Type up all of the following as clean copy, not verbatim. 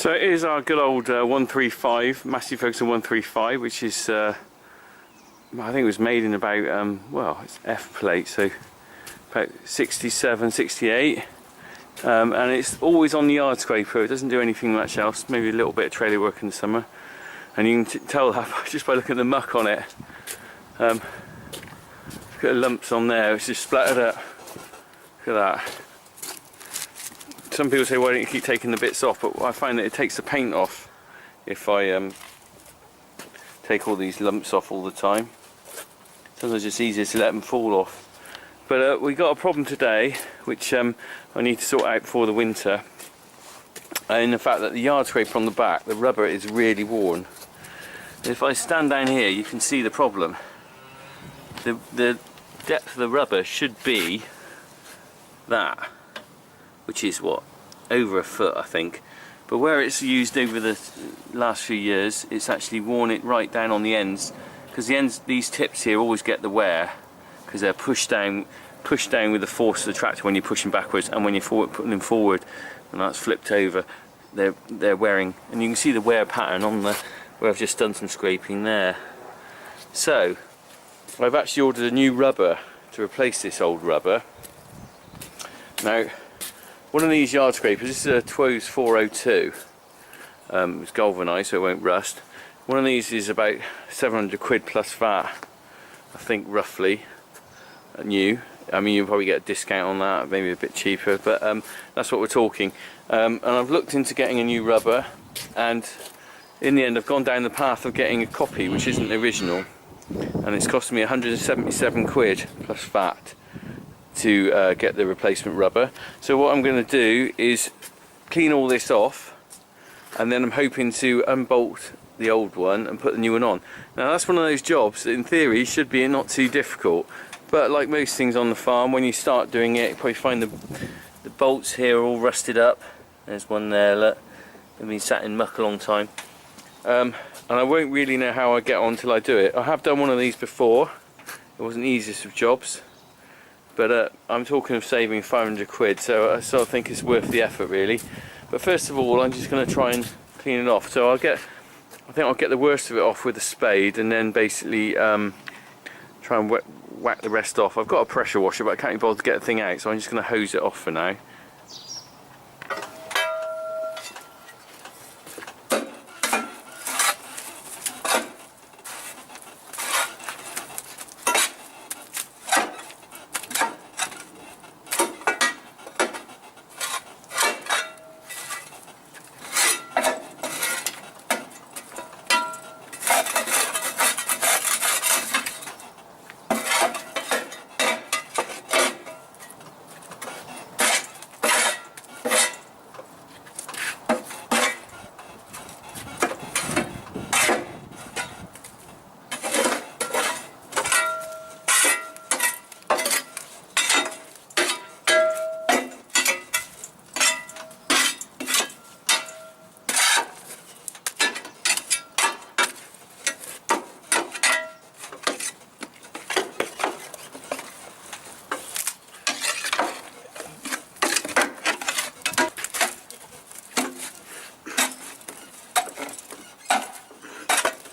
So it is our good old 135, Massey Ferguson 135, which is, I think it was made in about, well, it's F plate, so about 67, 68. And it's always on the yard scraper. It doesn't do anything much else, maybe a little bit of trailer work in the summer. And you can tell that just by looking at the muck on it. Look at the lumps on there, it's just splattered up. Look at that. Some people say, why don't you keep taking the bits off? But I find that it takes the paint off if I take all these lumps off all the time. Sometimes it's easier to let them fall off. But we got a problem today, which I need to sort out for the winter. In the fact that the yard scraper on the back, the rubber is really worn. If I stand down here, you can see the problem. The depth of the rubber should be that, which is what, over a foot I think, but where it's used over the last few years, it's actually worn it right down on the ends, because the ends, these tips here always get the wear because they're pushed down with the force of the tractor when you're pushing backwards, and when you're putting them forward and that's flipped over, they're wearing, and you can see the wear pattern on the where I've just done some scraping there. So I've actually ordered a new rubber to replace this old rubber. Now, one of these yard scrapers, this is a Twose 402, it's galvanised so it won't rust. One of these is about 700 quid plus VAT, I think, roughly, new. I mean, you'll probably get a discount on that, maybe a bit cheaper, but that's what we're talking. And I've looked into getting a new rubber, and in the end I've gone down the path of getting a copy which isn't the original, and it's cost me 177 quid plus VAT to get the replacement rubber. So what I'm going to do is clean all this off, and then I'm hoping to unbolt the old one and put the new one on. Now that's one of those jobs that in theory should be not too difficult, but like most things on the farm, when you start doing it, you probably find the bolts here are all rusted up. There's one there, look, they've been sat in muck a long time. And I won't really know how I get on till I do it. I have done one of these before, it wasn't the easiest of jobs, but I'm talking of saving 500 quid, so I sort of think it's worth the effort really. But first of all, I'm just going to try and clean it off. So I think I'll get the worst of it off with a spade, and then basically try and whack the rest off. I've got a pressure washer, but I can't be bothered to get the thing out, so I'm just going to hose it off for now.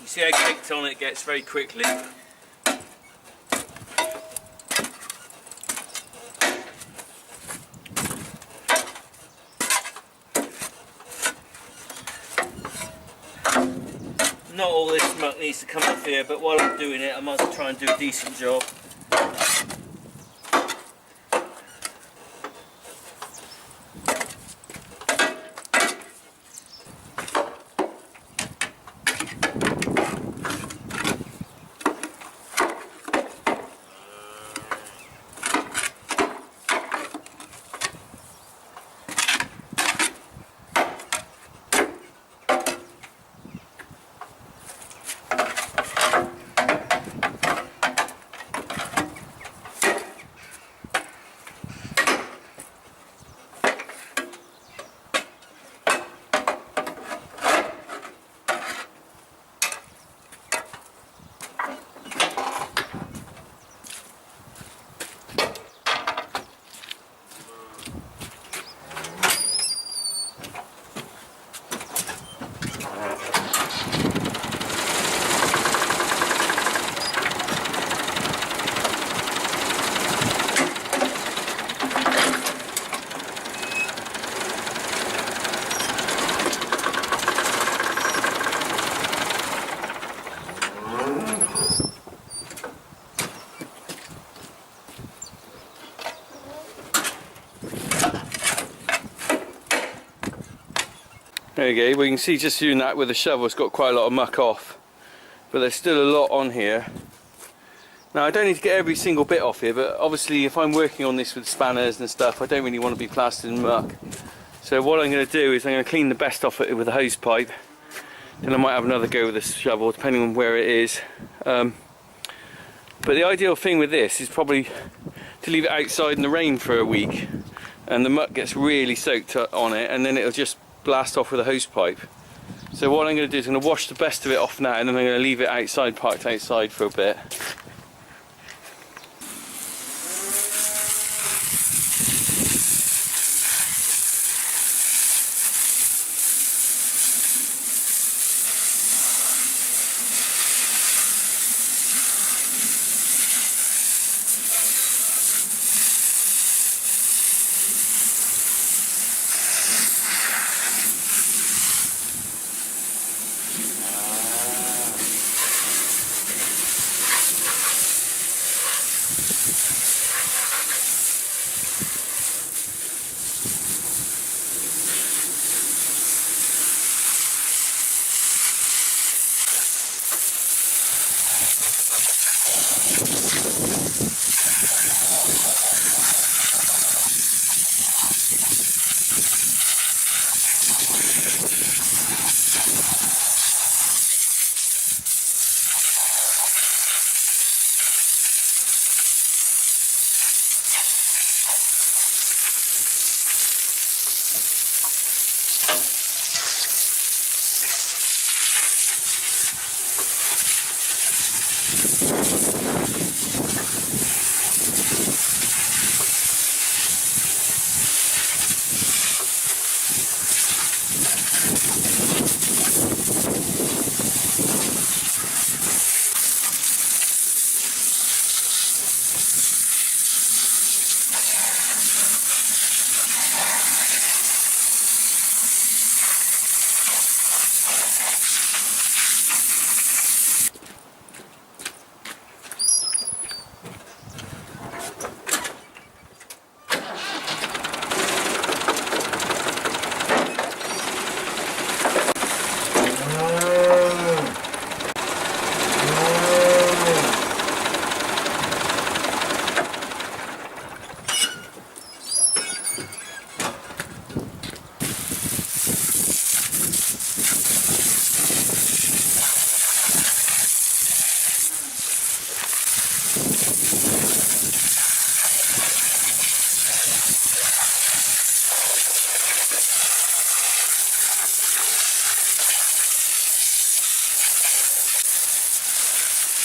See how caked on it gets very quickly. Not all this muck needs to come off here, but while I'm doing it I might as well try and do a decent job. There you go. Well, you can see just doing that with the shovel, it's got quite a lot of muck off. But there's still a lot on here. Now I don't need to get every single bit off here, but obviously if I'm working on this with spanners and stuff, I don't really want to be plastered in muck. So what I'm going to do is I'm going to clean the best off it with a hose pipe. Then I might have another go with the shovel, depending on where it is. But the ideal thing with this is probably to leave it outside in the rain for a week, and the muck gets really soaked on it, and then it'll just blast off with a hose pipe. So what I'm going to do is I'm going to wash the best of it off now, and then I'm going to leave it outside, parked outside for a bit.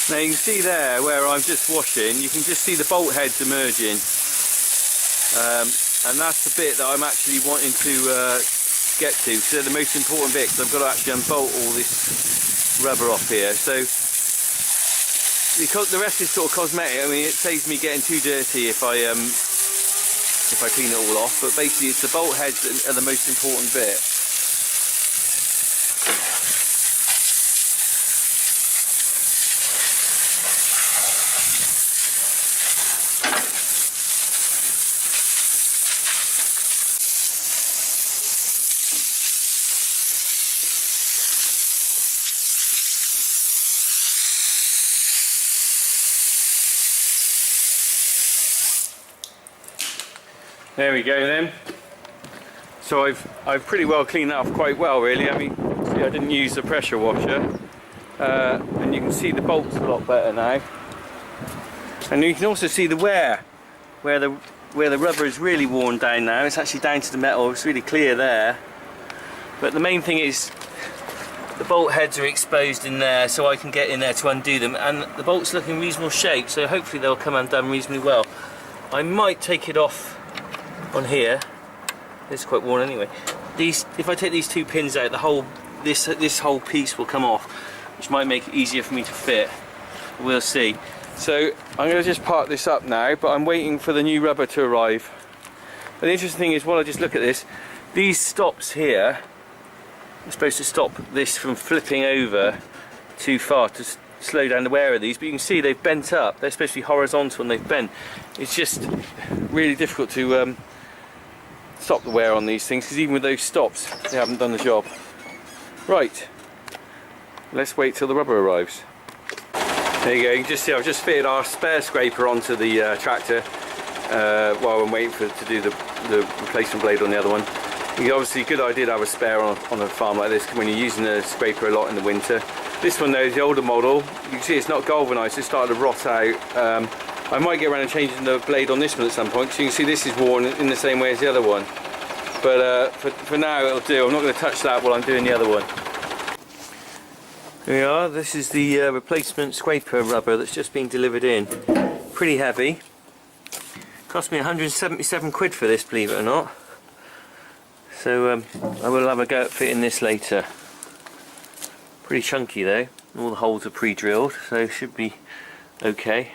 Now you can see there where I'm just washing, you can just see the bolt heads emerging, and that's the bit that I'm actually wanting to get to, because they're the most important bit, because I've got to actually unbolt all this rubber off here. So because the rest is sort of cosmetic, I mean it saves me getting too dirty if I clean it all off, but basically it's the bolt heads that are the most important bit. There we go then. So I've pretty well cleaned that off quite well really. I mean, see, I didn't use the pressure washer, and you can see the bolts a lot better now. And you can also see the wear, where the rubber is really worn down now. It's actually down to the metal. It's really clear there. But the main thing is the bolt heads are exposed in there, so I can get in there to undo them. And the bolts look in reasonable shape, so hopefully they'll come undone reasonably well. I might take it off on here. It's quite worn anyway. If I take these two pins out, this whole piece will come off, which might make it easier for me to fit. We'll see. So I'm going to just park this up now, but I'm waiting for the new rubber to arrive. But the interesting thing is, while I just look at this, these stops here are supposed to stop this from flipping over too far to slow down the wear of these, but you can see they've bent up. They're supposed to be horizontal and they've bent. It's just really difficult to stop the wear on these things, because even with those stops they haven't done the job. Right, let's wait till the rubber arrives. There you go, you can just see I've just fitted our spare scraper onto the tractor while I'm waiting to do the replacement blade on the other one. Obviously, good idea to have a spare on a farm like this when you're using the scraper a lot in the winter. This one though is the older model. You can see it's not galvanised, it's started to rot out. I might get around and changing the blade on this one at some point, so you can see this is worn in the same way as the other one. But for now it'll do. I'm not going to touch that while I'm doing the other one. Here we are, this is the replacement scraper rubber that's just been delivered in. Pretty heavy. Cost me 177 quid for this, believe it or not. So I will have a go at fitting this later. Pretty chunky though, all the holes are pre-drilled, so should be okay.